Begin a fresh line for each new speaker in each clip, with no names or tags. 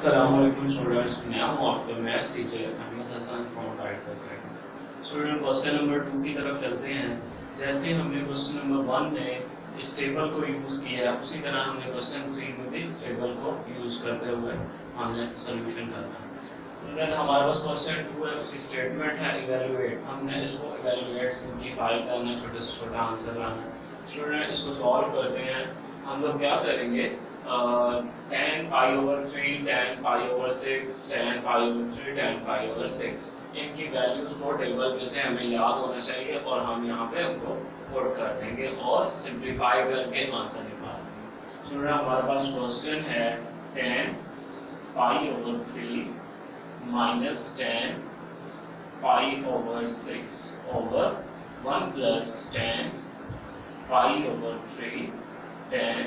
अस्सलामुअलैकुम स्टूडेंट्स, मैं हूं आपका maths teacher Ahmad Hasan from type academy. Student question number 2 की तरफ चलते हैं। जैसे हमने क्वेश्चन नंबर 1 में इस टेबल को यूज़ किया, उसी तरह हमने क्वेश्चन 3 में भी इस टेबल को यूज़ करते हुए हमने सोल्यूशन करना है। स्टूडेंट हमारे पास क्वेश्चन 2 है, उसकी स्टेटमेंट है इवेलुएट। हमने इसको इवेलुएट सिंप्लीफाई करना, छोटे से छोटा आंसर लाना। स्टूडेंट इसको सॉल्व करते हैं। हम लोग क्या करेंगे, tan pi over 3, tan pi over 6, tan pi over 3, tan pi over 6, इनकी वैल्यूज को टेबल में से हमें याद होना चाहिए और हम यहाँ पे उनको पुट कर देंगे और सिंप्लीफाई करके आंसर निकालेंगे। स्टूडेंट हमारे पास क्वेश्चन है tan pi over 3 minus tan pi over 6 over 1 plus tan pi over 3 tan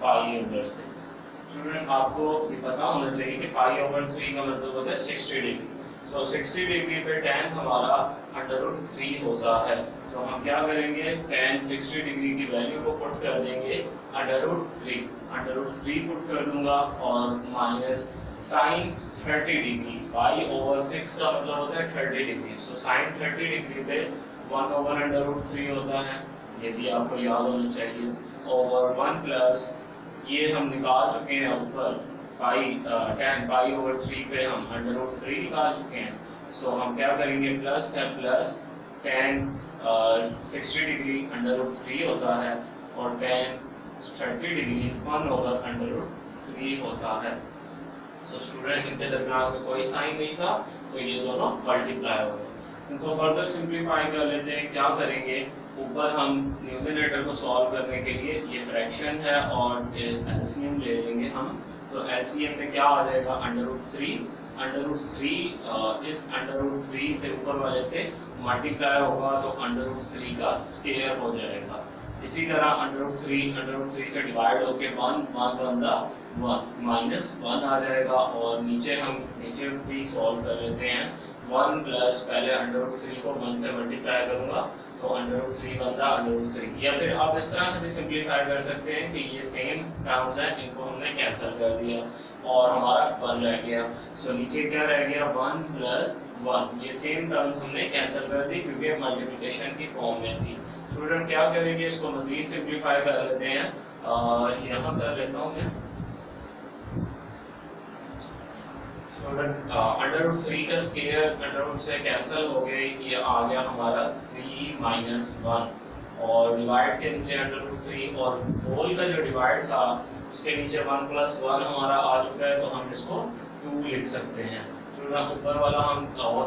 pi over 6। Student आपको ये पता होना चाहिए कि पाई ओवर 3 का मतलब होता है 60 डिग्री। सो 60 डिग्री पे tan हमारा √3 होता है। तो हम क्या करेंगे, tan 60 डिग्री की वैल्यू को पुट कर देंगे √3 पुट कर दूंगा और minus sin 30 degree. Pi over 6 का मतलब होता है 30 डिग्री। सो sin 30 डिग्री पे 1 ओवर √3 होता है, ये भी आपको याद होना चाहिए, ओवर 1 प्लस ये हम निकाल चुके हैं ऊपर tan पाई ओवर 3 पे हम √3 निकाल चुके हैं। सो हम क्या करेंगे, प्लस है प्लस tan 60 डिग्री √3 होता है और tan 30 डिग्री 1 ओवर √3 होता है। सो स्टूडेंट इनके दरमियान कोई साइन नहीं था, तो ये दोनों मल्टीप्लाई हो गए। इनको फर्दर सिंप्लीफाई कर लेते हैं। क्या करेंगे, ऊपर हम न्यूमरेटर को सॉल्व करने के लिए ये फ्रैक्शन है और एलसीएम ले लेंगे हम। तो एलसीएम में क्या आ जाएगा, √3 इस √3 से ऊपर वाले से मल्टीप्लाई होगा तो √3 का स्क्वायर हो जाएगा। इसी तरह √3 से डिवाइड होके 1 माइनस 1 आ जाएगा और नीचे भी सॉल्व कर लेते हैं। 1 प्लस पहले √3 को 1 से मल्टीप्लाई करूंगा तो √3 बनता √3। या फिर आप इस तरह से भी सिंप्लीफाई कर सकते हैं कि ये सेम टर्म्स हैं, इनको हमने कैंसिल कर दिया और हमारा 1 रह गया। सो नीचे क्या रह गया, 1 प्लस 1, ये सेम टर्म हमने कैंसिल कर दी क्योंकि मल्टीप्लिकेशन की फॉर्म में थी। स्टूडेंट क्या करेंगे, इसको मजीद सिंप्लीफाई कर लेते हैं। यहाँ कर लेता हूँ मैं। √3 का स्क्वायर √ से कैंसिल हो गए, ये आ गया हमारा 3 माइनस 1 और डिवाइड के नीचे √3 और होल का जो डिवाइड था उसके नीचे 1 प्लस 1 हमारा आ चुका है, तो हम इसको 2 लिख सकते हैं। तो ऊपर वाला हम और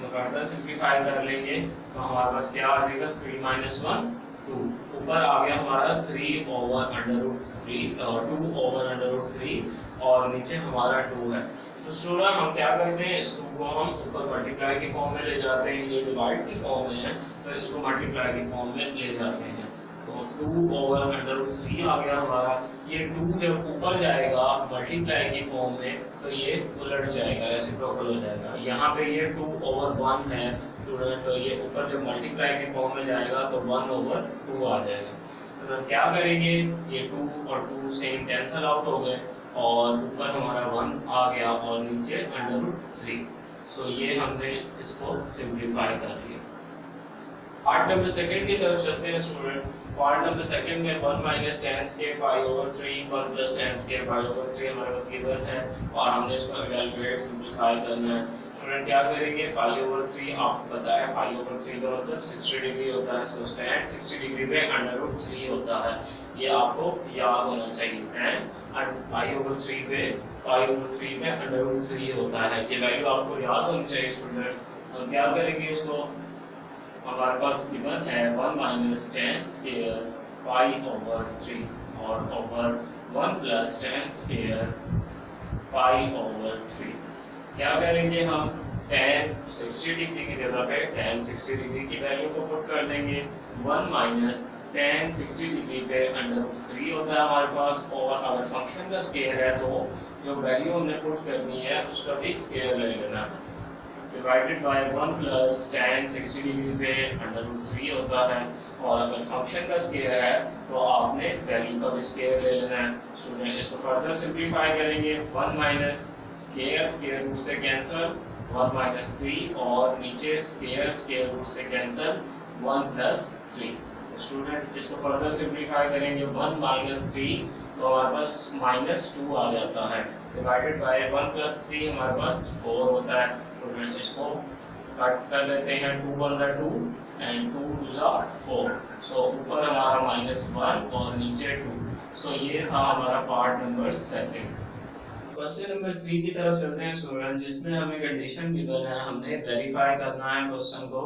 फर्दर सिंप्लीफाई कर लेंगे तो हमारे पास क्या आ जाएगा, 3 माइनस 1 2। ऊपर आ गया हमारा 3 ओवर √3 2 ओवर √3 और नीचे हमारा 2 है। तो स्टूडेंट हम क्या करते हैं, इस 2 को हम ऊपर मल्टीप्लाई की फॉर्म में ले जाते हैं। ये डिवाइड की फॉर्म में है तो इसको मल्टीप्लाई की फॉर्म में ले जाते हैं। तो 2 ओवर √3 आ गया हमारा। ये 2 जब ऊपर जाएगा मल्टीप्लाई की फॉर्म में तो ये उलट जाएगा, रेसिप्रोकल हो जाएगा। यहाँ पे ये 2 ओवर 1 है स्टूडेंट, तो ये ऊपर जब मल्टीप्लाई की फॉर्म में जाएगा तो 1 ओवर 2 आ जाएगा। तो हम क्या करेंगे, ये 2 और 2 सेम कैंसिल आउट हो गए और ऊपर हमारा 1 आ गया और नीचे √3। सो ये हमने इसको सिंप्लीफाई कर लिया। पार्ट नंबर सेकंड की तरफ चलते हैं स्टूडेंट। पार्ट नंबर सेकंड में 1 minus tan square pi over 3 1 plus tan square pi over 3 हमारे पास गिवन है और हमने इसको इवैल्यूएट सिंप्लीफाई करना है। स्टूडेंट क्या करेंगे, पाई ओवर 3 आपको पता है पाई ओवर 3 का मतलब 60 डिग्री होता है। सो tan 60 डिग्री पे √3 होता है, ये आपको याद होना चाहिए। tan पाई ओवर 3 पे √3 होता है, ये वैल्यू आपको याद होनी चाहिए स्टूडेंट। तो क्या करेंगे, इसको हमारे पास गिवन है 1 minus tan square pi over 3 और over 1 plus tan square pi over 3। क्या करेंगे हम, tan 60 डिग्री की जगह पे tan 60 डिग्री की वैल्यू को पुट कर देंगे। 1 माइनस tan 60 डिग्री पे √3 होता है हमारे पास और अगर फंक्शन का स्क्वायर है तो जो वैल्यू हमने पुट करनी है उसका भी स्क्वायर ले लेना है। Divided by 1 plus tan 60 degree पे अंडर रूट 3 होता है। और अगर फंक्शन का स्केयर है तो आपने वैल्यू का भी स्केयर ले लेना है। स्टूडेंट इसको फर्दर सिंप्लीफाई करेंगे, 1 माइनस स्केयर स्केयर रूट से कैंसिल 1 माइनस 3 और नीचे स्केयर स्केयर रूट से कैंसिल 1 प्लस 3। स्टूडेंट इसको फर्दर सिंप्लीफाई करेंगे, 1 माइनस 3 तो हमारे पास -2 आ जाता है, डिवाइडेड बाय 1 प्लस 3 हमारे पास 4 होता है। स्टूडेंट इसको कट कर लेते हैं, 2 1 जा 2 एंड 2 2 जा 4। सो ऊपर हमारा -1 और नीचे 2। सो ये था हमारा पार्ट नंबर 2। क्वेश्चन नंबर 3 की तरफ चलते हैं स्टूडेंट, जिसमें हमें कंडीशन गिवन है, हमने वेरीफाई करना है क्वेश्चन को,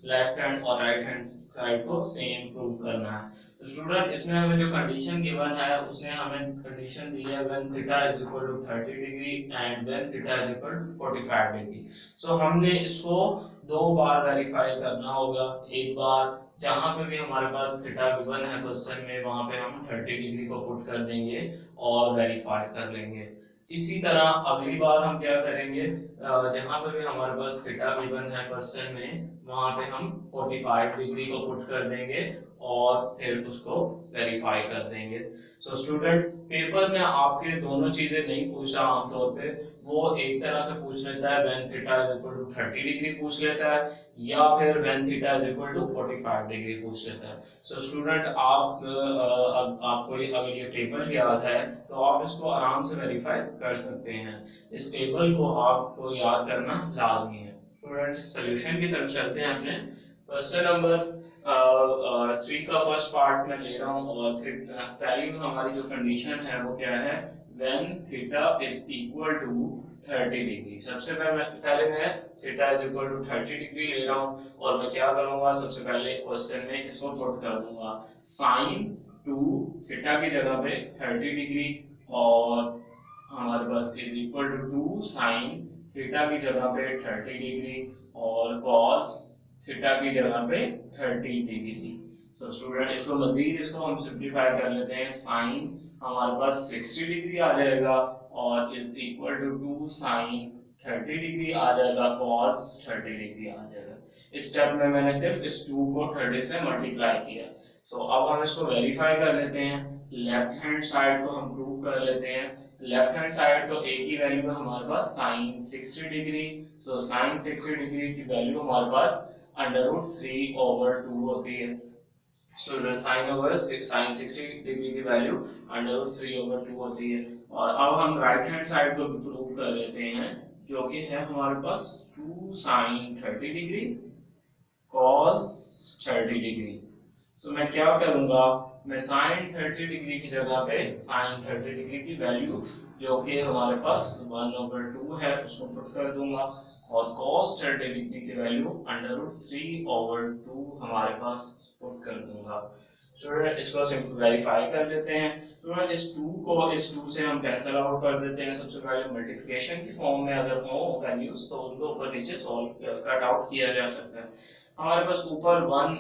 लेफ्ट हैंड और राइट हैंड साइड को सेम प्रूव करना है। तो स्टूडेंट इसमें हमें जो कंडीशन गिवन है उसने हमें कंडीशन दी है when theta is equal to 30 degree and when theta is equal to 45 degree. So हमने इसको दो बार वेरीफाई करना होगा। एक बार जहां पे भी हमारे पास थीटा गिवन है क्वेश्चन में वहां पे हम 30 डिग्री को पुट कर देंगे और वेरीफाई कर लेंगे। इसी तरह अगली बार हम क्या करेंगे, जहां पे भी हमारे पास थीटा गिवन है क्वेश्चन में वहां पे हम 45 डिग्री को पुट कर देंगे और फिर उसको वेरीफाई कर देंगे। सो स्टूडेंट पेपर में आपके दोनों चीजें नहीं पूछता आमतौर पे, वो एक तरह से पूछ लेता है when theta is equal to 30 degree पूछ लेता है या फिर when theta is equal to 45 degree पूछ लेता है। सो स्टूडेंट आपको अगर ये टेबल याद है तो आप इसको आराम से वेरीफाई कर सकते हैं। इस टेबल को आपको याद करना लाजमी है। स्टूडेंट सॉल्यूशन की तरफ चलते हैं अपने। क्वेश्चन नंबर 3 का फर्स्ट पार्ट में ले रहा हूँ और पहली हमारी जो कंडीशन है वो क्या है, when theta is equal to 30 degree. सबसे पहले मैं theta is equal to 30 degree ले रहा हूँ और मैं क्या करूंगा, सबसे पहले क्वेश्चन में इसको पुट कर दूंगा साइन 2 थीटा की जगह पे 30 डिग्री और हमारे पास is equal to 2 sine theta की जगह पे 30 डिग्री और कॉस थीटा की जगह पे 30 डिग्री। सो स्टूडेंट इसको मजीद इसको हम सिंप्लीफाई कर लेते हैं, साइन हमारे पास 60 डिग्री आ जाएगा और is equal to 2 sine 30 degree आ जाएगा, cos 30 डिग्री आ जाएगा। इस स्टेप में मैंने सिर्फ इस 2 को 30 से मल्टीप्लाई किया। सो अब हम इसको वेरीफाई कर लेते हैं, लेफ्ट हैंड साइड को हम प्रूव कर लेते हैं। लेफ्ट हैंड साइड तो एक ही वैल्यू है हमारे पास sine 60 degree. So sine 60 degree की वैल्यू हमारे पास √3/2 होती है। स्टूडेंट साइन 60 डिग्री की वैल्यू √3/2 होती है। और अब हम राइट हैंड साइड को भी प्रूव कर लेते हैं, जो कि है हमारे पास 2 साइन 30 डिग्री cos 30 डिग्री। सो मैं क्या करूंगा, मैं साइन 30 डिग्री की जगह पे साइन 30 डिग्री की वैल्यू जो कि हमारे पास 1/2 है उसको पुट कर दूंगा और cos 30 डिग्री की वैल्यू √3/2 हमारे पास पुट कर दूंगा। स्टूडेंट इसको वेरीफाई कर लेते हैं। स्टूडेंट इस 2 को इस 2 से हम कैंसिल आउट कर देते हैं। सबसे पहले मल्टीप्लिकेशन की फॉर्म में अगर हो वैल्यूज तो उनको ऊपर नीचे सॉल्व कट आउट किया जा सकता है। हमारे पास ऊपर 1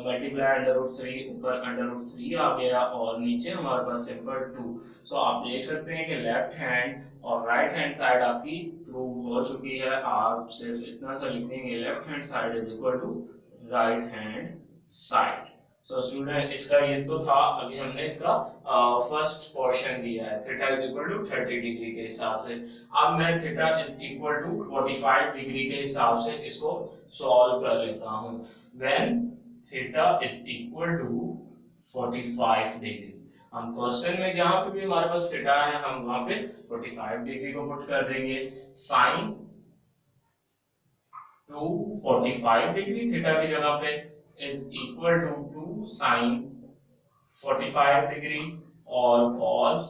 मल्टीप्लाई √3 ऊपर √3 आ गया और नीचे हमारे पास सिंपल 2। सो आप देख सकते हैं कि लेफ्ट हैंड और राइट हैंड साइड आपकी प्रूव हो चुकी है। आप सिर्फ इतना सा लिख देंगे, left hand side is equal to right hand side. So student इसका ये तो था, अभी हमने इसका फर्स्ट पोर्शन दिया है theta is equal to 30 degree के हिसाब से। अब मैं theta is equal to 45 degree के हिसाब से इसको सॉल्व कर लेता हूं। When theta is equal to 45 degree, हम क्वेश्चन में जहां पे भी हमारे पास थीटा है हम वहां पे 45 डिग्री को पुट कर देंगे। साइन 245 डिग्री थीटा की जगह पे is equal to 2 sin 45 degree और cos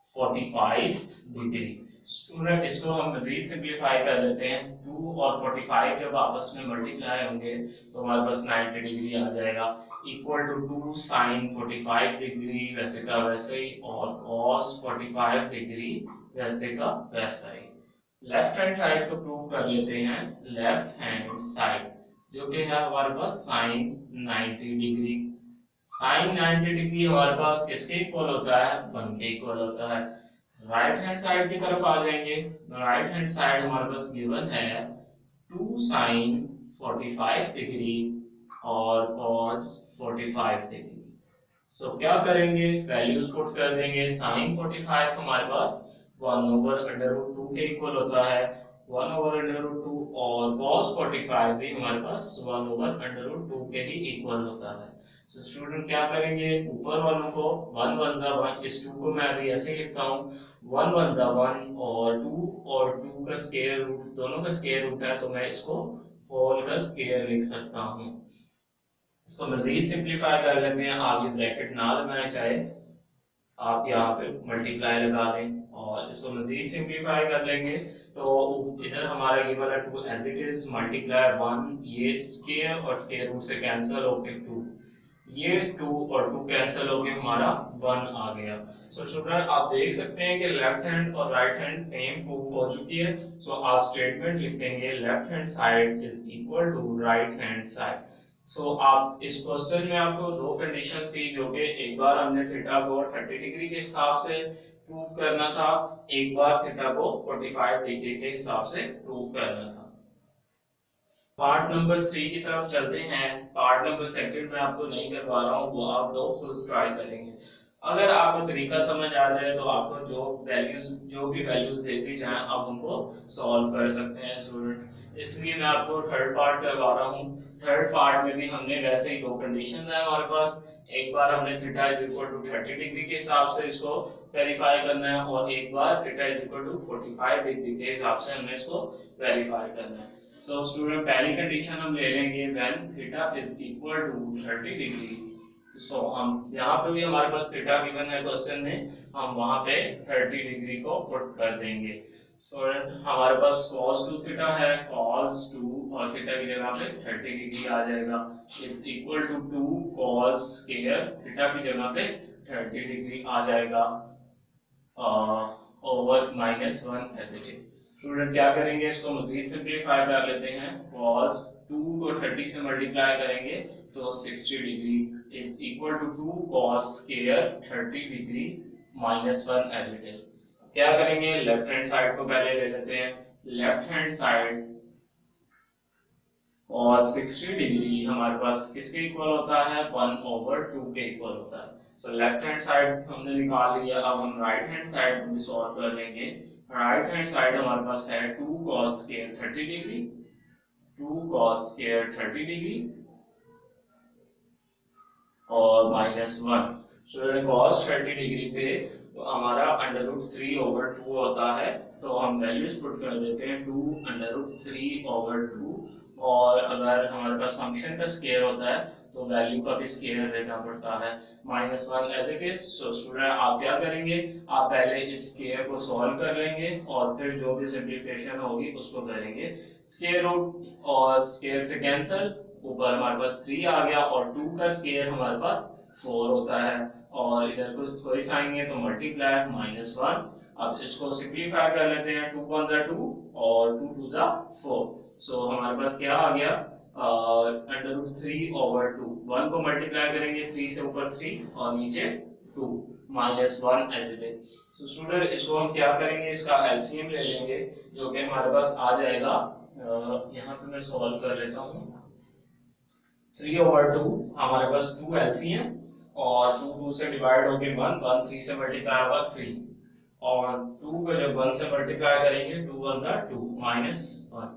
45 डिग्री। स्टूडेंट इसको हम मजीद सिंप्लीफाई कर लेते हैं, 2 और 45 जब आपस में मल्टीप्लाई होंगे तो हमारे पास 90 डिग्री आ जाएगा, इक्वल टू 2 sin 45 डिग्री वैसे का वैसे ही और cos 45 डिग्री वैसे का वैसा ही। लेफ्ट हैंड साइड को प्रूव कर लेते हैं, लेफ्ट हैंड साइड जो कि है हमारे पास साइन 90 डिग्री। साइन 90 डिग्री हमारे पास किसके इक्वल होता है, 1 के इक्वल होता है। राइट हैंड साइड की तरफ आ जाएंगे, राइट हैंड साइड हमारे पास गिवन है 2 साइन 45 डिग्री और कॉस 45 डिग्री। सो क्या करेंगे, वैल्यूज पुट कर देंगे। साइन 45 हमारे पास 1/√2 के इक्वल होता है, 1/√2, और cos 45 भी हमारे पास 1/√2 के ही इक्वल होता है। तो स्टूडेंट क्या करेंगे, ऊपर वालों को 1 1 जा 1, इस 2 को मैं अभी ऐसे लिखता हूँ, 1 1 जा 1 और 2 का स्क्वायर रूट, दोनों का स्क्वायर रूट है, तो मैं इसको होल का स्क्वायर लिख सकता हूँ। इसको मजीद सिंप्लीफाई कर लेते हैं, आप ये ब्रैकेट ना लगाएं, चाहे आप यहाँ पे मल्टीप्लाई लगा दें, और इसको मजीद सिंप्लीफाई कर लेंगे तो इधर हमारा ये वाला 2 एज इट इज मल्टीप्लाई 1, ये स्क्वायर और स्क्वायर रूट से कैंसिल होके 2, ये 2 और 2 कैंसिल होके हमारा 1 आ गया। सो स्टूडेंट आप देख सकते हैं कि लेफ्ट हैंड और राइट हैंड सेम प्रूफ हो चुकी है। सो आप स्टेटमेंट लिख देंगे left hand side is equal to right hand side. So आप इस क्वेश्चन में आपको दो कंडीशन थी, जो कि एक बार हमने थीटा को 30 डिग्री के हिसाब से प्रूव करना था, एक बार थीटा को 45 डिग्री के हिसाब से प्रूव करना था। पार्ट नंबर 3 की तरफ चलते हैं। पार्ट नंबर 2 में आपको नहीं करवा रहा हूँ, वो आप लोग खुद ट्राई करेंगे। अगर आपको तरीका समझ आ जाए तो आपको जो भी वैल्यूज देती जाए आप उनको सॉल्व कर सकते हैं स्टूडेंट। इसलिए मैं आपको थर्ड पार्ट करवा रहा हूँ। थर्ड पार्ट में भी हमने वैसे ही दो कंडीशन है हमारे पास, एक बार हमने theta is equal to 30 degree के हिसाब से इसको वेरीफाई करना है, और एक बार theta is equal to 45 degree के हिसाब से हमने इसको वेरीफाई करना है। सो स्टूडेंट पहली कंडीशन हम ले लेंगे when theta is equal to 30 degree. So हम यहाँ पे भी हमारे पास थीटा गिवन है क्वेश्चन में, हम वहां पे 30 डिग्री को पुट कर देंगे। सो हमारे पास cos 2 थीटा है, cos 2 और थीटा की जगह पे 30 डिग्री आ जाएगा, is equal to 2 cos square theta की जगह पे 30 डिग्री आ जाएगा over -1 as it is. Student क्या करेंगे, इसको मजीद सिंप्लीफाई कर लेते हैं। cos 2 को 30 से मल्टीप्लाई करेंगे तो 60 degree is equal to 2 cos square 30 degree -1 as it is. क्या करेंगे, लेफ्ट हैंड साइड को पहले ले लेते हैं। Left hand side cos 60 degree हमारे पास किसके इक्वल होता है, 1/2 के इक्वल होता है। सो लेफ्ट हैंड साइड हमने निकाल लिया, अब हम राइट हैंड साइड को भी सॉल्व कर लेंगे। राइट हैंड साइड हमारे पास है 2 cos square 30 degree, 2 cos square 30 degree और -1। सो cos 30 डिग्री पे तो हमारा √3/2 होता है, तो हम वैल्यूज पुट कर देते हैं 2√3/2, और अगर हमारे पास फंक्शन का स्क्वायर होता है तो वैल्यू का भी स्क्वायर लेना पड़ता है, -1 as it is. So student आप क्या करेंगे, आप पहले इस स्क्वायर को सॉल्व कर लेंगे और फिर जो भी सिंप्लीफिकेशन होगी उसको करेंगे। स्क्वायर रूट और स्क्वायर से कैंसिल, ऊपर हमारे पास 3 आ गया, और 2 का स्क्वायर हमारे पास 4 होता है, और इधर को कोई साइन है तो मल्टीप्लाई -1। अब इसको सिंप्लीफाई कर लेते हैं, 2 1 जा 2 और 2 2 जा 4। सो हमारे पास क्या आ गया, √3/2, 1 को मल्टीप्लाई करेंगे 3 से ऊपर 3 और नीचे 2 -1 as it is. So student इसको हम क्या करेंगे, इसका एलसीएम ले लेंगे, जो कि हमारे पास आ जाएगा, यहाँ पे मैं सॉल्व कर लेता हूँ। 3/2 हमारे पास 2 एलसीएम, और 2 2 से डिवाइड होके 1 1 3 से मल्टीप्लाई होगा 3, और 2 को जब 1 से मल्टीप्लाई करेंगे 2 1 जा 2 -1।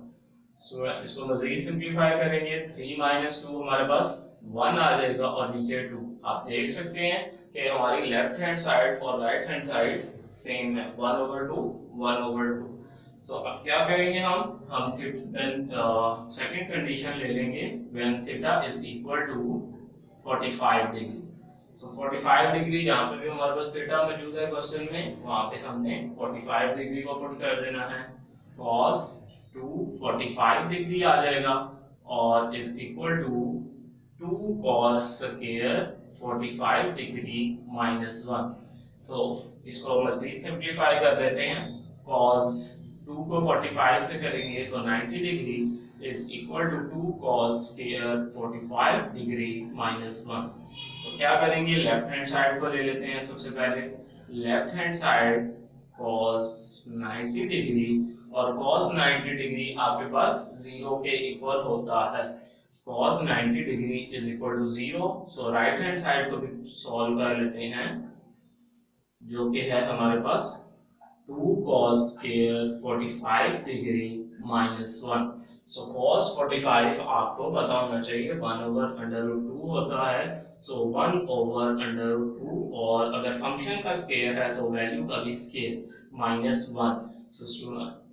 सो इसको मजीद सिंप्लीफाई करेंगे, 3 -2 हमारे पास 1 आ जाएगा और नीचे 2। आप देख सकते हैं कि हमारी लेफ्ट हैंड साइड और राइट हैंड साइड सेम है, 1/2 1/2। सो अब क्या करेंगे, हम सेकंड कंडीशन ले लेंगे, when theta is equal to 45 degree. So 45 degree जहाँ पे भी हमारे पास थीटा मौजूद है क्वेश्चन में, वहां पे हमने 45 डिग्री को पुट कर देना है। cos 2 45 डिग्री आ जाएगा, और is equal to 2 cos square 45 degree -1। So इसको मजीद सिंप्लीफाई कर देते हैं। cos 2 को 45 से करेंगे तो 90 degree is equal to 2 cos square 45 degree -1। तो क्या करेंगे, लेफ्ट हैंड साइड को ले लेते हैं सबसे पहले। Left hand side cos 90 degree, और cos 90 डिग्री आपके पास 0 के इक्वल होता है। cos 90 degree is equal to 0। So right hand side को भी सॉल्व कर लेते हैं, जो कि है हमारे पास 2 cos स्क्वायर 45 डिग्री माइनस 1। सो cos 45 आपको पता होना चाहिए 1 ओवर अंडर रूट 2 होता है। सो 1 ओवर अंडर रूट 2, और अगर फंक्शन का स्क्वायर है तो वैल्यू का भी स्क्वायर माइनस 1। सो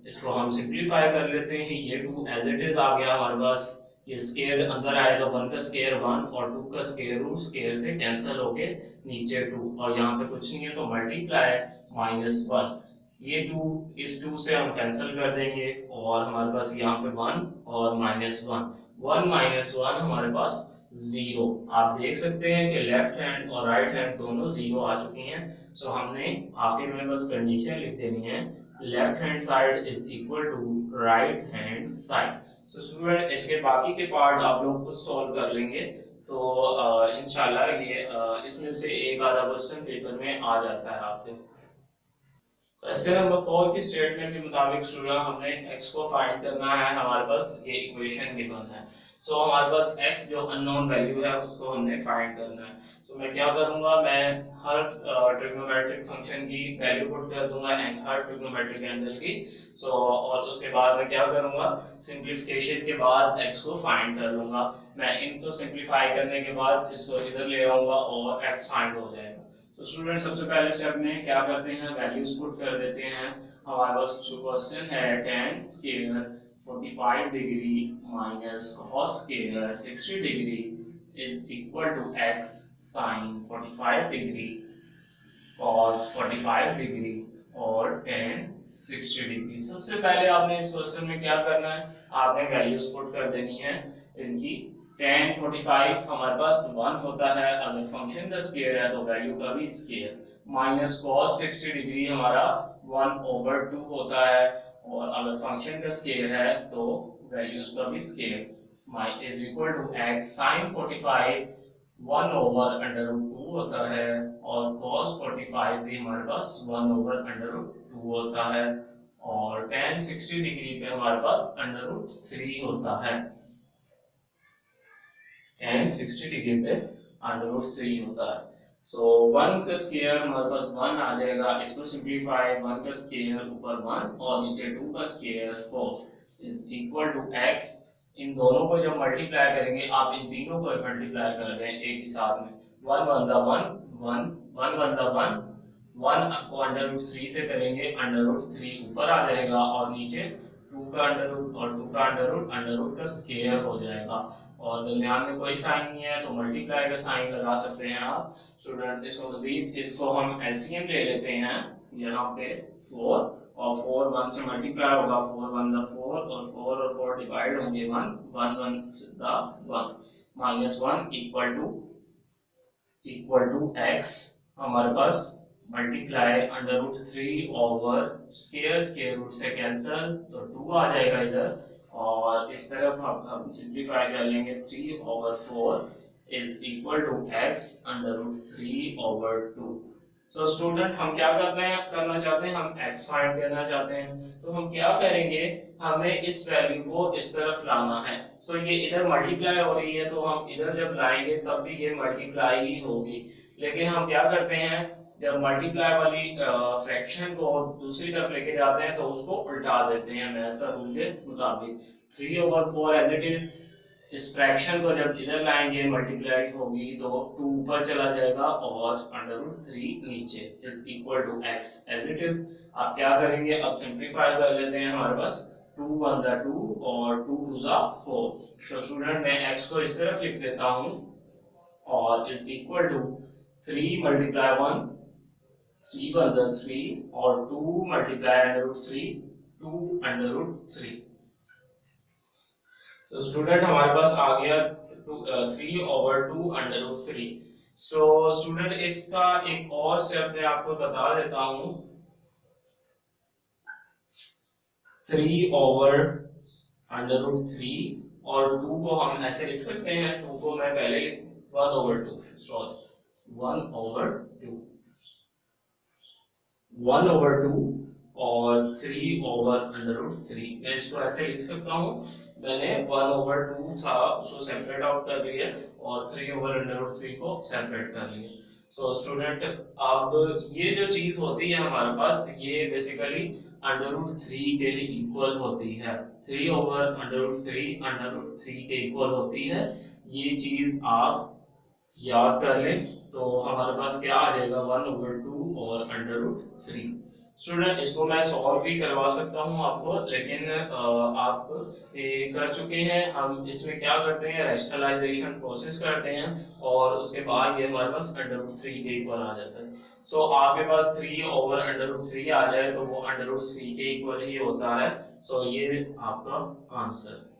इसको हम सिंप्लीफाई कर लेते हैं, ये 2 एज इट इज आ गया हमारे पास, ये स्क्वायर अंदर आएगा 1 का स्क्वायर 1 और 2 का स्क्वायर रूट स्क्वायर से कैंसिल होके नीचे 2, और यहाँ पे कुछ नहीं है तो मल्टीप्लाई माइनस 1। ये 2 इस 2 से हम कैंसिल कर देंगे, और हमारे पास यहाँ पे 1 और माइनस 1, 1 माइनस 1 हमारे पास 0। आप देख सकते हैं कि लेफ्ट हैंड और राइट हैंड दोनों 0 आ चुकी हैं। सो हमने आखिर में बस कंडीशन लिख देनी है, left hand side is equal to right hand side. So student इसके बाकी के पार्ट आप लोग खुद सॉल्व कर लेंगे, तो इंशाल्लाह ये इसमें से एक आधा क्वेश्चन पेपर में आ जाता है आपके। क्वेश्चन नंबर 4 की स्टेटमेंट के मुताबिक स्टूडेंट हमने x को फाइंड करना है, हमारे पास ये इक्वेशन गिवन है। सो हमारे पास x जो अननोन वैल्यू है उसको हमने फाइंड करना है। तो मैं क्या करूंगा, मैं हर ट्रिग्नोमेट्रिक फंक्शन की वैल्यू पुट कर दूंगा एंड हर ट्रिग्नोमेट्रिक एंगल की। सो और उसके बाद मैं क्या करूंगा, सिंप्लीफिकेशन के बाद x को फाइंड कर लूंगा। मैं इनको सिंप्लीफाई करने के बाद इसको इधर ले आऊंगा और x फाइंड हो जाएगा। तो स्टूडेंट सबसे पहले स्टेप में क्या करते हैं, वैल्यूज पुट कर देते हैं। हमारे पास जो क्वेश्चन है tan square 45 degree minus cos square 60 degree is equal to x sin 45 degree cos 45 degree और tan 60 डिग्री। सबसे पहले आपने इस क्वेश्चन में क्या करना है, आपने वैल्यूज पुट कर देनी है इनकी। tan 45 हमारे पास 1 होता है, अगर फंक्शन का स्क्वायर है तो वैल्यू का भी स्क्वायर, माइनस cos 60 डिग्री हमारा 1 ओवर 2 होता है, और अगर फंक्शन का स्क्वायर है तो वैल्यूज का भी square is equal to x sin 45 1 over under root 2 होता है, और cos 45 भी हमारे पास 1 ओवर अंडर रूट 2 होता है, और tan 60 डिग्री पे हमारे पास अंडर रूट 3 होता है। tan 60 डिग्री पे अंडर रूट 3 होता है। सो 1 का स्क्वायर हमारे पास 1 आ जाएगा, इसको सिंप्लीफाई 1 का स्क्वायर ऊपर 1 और नीचे 2 का square 4 is equal to x। इन दोनों को जब मल्टीप्लाई करेंगे, आप इन तीनों को मल्टीप्लाई कर रहे हैं एक ही साथ में, 1 1 जा 1 1 1 1 जा 1 1 को अंडर रूट 3 से करेंगे, अंडर रूट 3 ऊपर आ जाएगा और नीचे 2 का अंडर रूट और 2 का अंडर रूट का स्क्वायर हो जाएगा, और दरमियान में कोई साइन नहीं है तो मल्टीप्लाई का साइन लगा सकते हैं आप स्टूडेंट। इसको मजीद इसको हम एलसीएम ले लेते हैं, यहाँ पे 4 और 4 1 से मल्टीप्लाई होगा, 4 1 दा 4 और 4 और 4 डिवाइड होंगे 1 1 1 दा 1 माइनस 1 इक्वल टू x। हमारे पास multiply under root 3 over square root से कैंसिल तो 2 आ जाएगा इधर, और इस तरफ हम सिंप्लीफाई कर लेंगे 3 over 4 is equal to x under root 3 over 2। So student हम क्या करना चाहते हैं, हम x फाइंड करना चाहते हैं, तो हम क्या करेंगे, हमें इस वैल्यू को इस तरफ लाना है। सो ये इधर मल्टीप्लाई हो रही है तो हम इधर जब लाएंगे तब भी ये मल्टीप्लाई ही होगी, लेकिन हम क्या करते हैं, जब मल्टीप्लाई वाली फ्रैक्शन को दूसरी तरफ लेके जाते हैं तो उसको उल्टा देते हैं मैथ का रूल के मुताबिक। 3 ओवर 4 एज इट इज, इस फ्रैक्शन को जब इधर लाएंगे मल्टीप्लाई होगी तो 2 ऊपर चला जाएगा और अंडर रूट 3 नीचे is equal to x as it is. आप क्या करेंगे, अब सिंप्लीफाई कर लेते हैं, हमारे पास 2 1 जा 2 और 2 2 जा 4। तो स्टूडेंट मैं x को इस तरफ लिख देता हूं और इज इक्वल टू 3 मल्टीप्लाई 1 3 1 जा 3 और 2 multiply under root 3 2 under root 3। So student हमारे पास आ गया 3 over 2 under root 3। So student इसका एक और स्टेप मैं आपको बता देता हूं, 3 ओवर अंडर रूट 3 और 2 को हम ऐसे लिख सकते हैं, 2 को मैं पहले 1 ओवर 2 1 ओवर 2 1/2 और 3/√3। मैं इसको ऐसे लिख सकता हूँ, मैंने 1/2 था उसको सेपरेट आउट कर लिया और 3/√3 को सेपरेट कर लिया। सो स्टूडेंट, अब ये जो चीज होती है हमारे पास, ये बेसिकली √3 के इक्वल होती है। 3/√3 के इक्वल होती है। ये चीज आप याद कर लें, तो हमारे पास क्या आ जाएगा, 1/2 और √3। स्टूडेंट, इसको मैं सॉल्व भी करवा सकता हूँ आपको, लेकिन आप ये कर चुके हैं। हम इसमें क्या करते हैं, रैशनलाइजेशन प्रोसेस करते हैं और उसके बाद ये हमारे पास √3 के इक्वल आ जाता है। सो आपके पास 3/√3 आ जाए तो वो √3 के इक्वल ही होता है। सो ये आपका आंसर।